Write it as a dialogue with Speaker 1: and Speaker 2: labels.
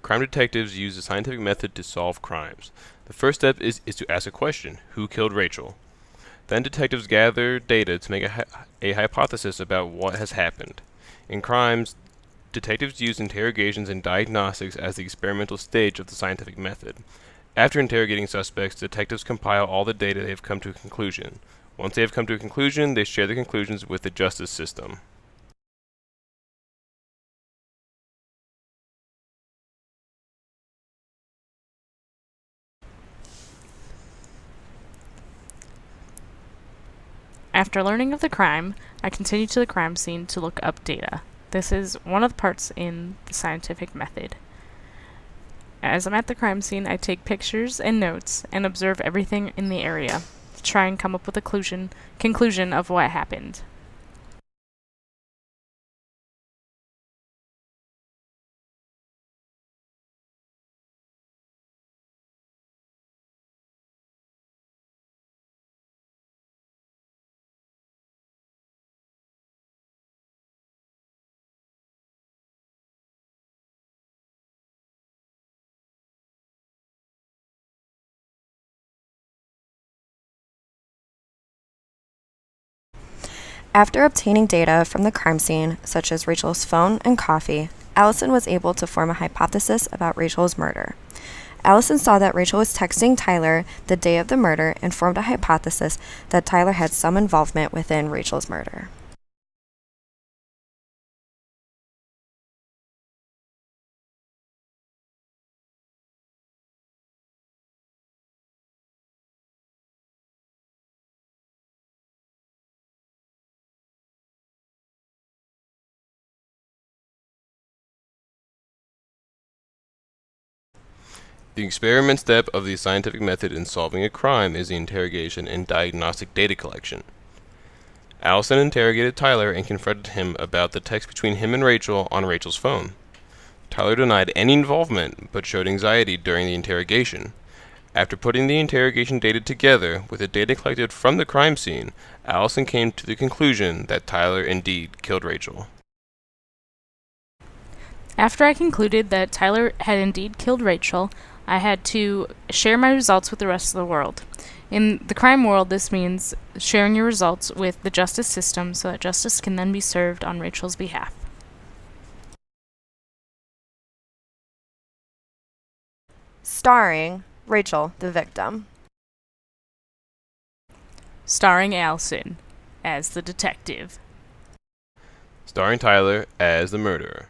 Speaker 1: Crime detectives use the scientific method to solve crimes. The first step is to ask a question: who killed Rachel? Then detectives gather data to make a hypothesis about what has happened. In crimes, detectives use interrogations and diagnostics as the experimental stage of the scientific method. After interrogating suspects, detectives compile all the data they have come to a conclusion. Once they have come to a conclusion, they share the conclusions with the justice system.
Speaker 2: After learning of the crime, I continue to the crime scene to look up data. This is one of the parts in the scientific method. As I'm at the crime scene, I take pictures and notes and observe everything in the area to try and come up with a conclusion of what happened.
Speaker 3: After obtaining data from the crime scene, such as Rachel's phone and coffee, Allison was able to form a hypothesis about Rachel's murder. Allison saw that Rachel was texting Tyler the day of the murder and formed a hypothesis that Tyler had some involvement within Rachel's murder.
Speaker 1: The experiment step of the scientific method in solving a crime is the interrogation and diagnostic data collection. Allison interrogated Tyler and confronted him about the text between him and Rachel on Rachel's phone. Tyler denied any involvement, but showed anxiety during the interrogation. After putting the interrogation data together with the data collected from the crime scene, Allison came to the conclusion that Tyler indeed killed Rachel.
Speaker 2: After I concluded that Tyler had indeed killed Rachel, I had to share my results with the rest of the world. In the crime world, this means sharing your results with the justice system so that justice can then be served on Rachel's behalf.
Speaker 3: Starring Rachel, the victim.
Speaker 2: Starring Allison as the detective.
Speaker 1: Starring Tyler as the murderer.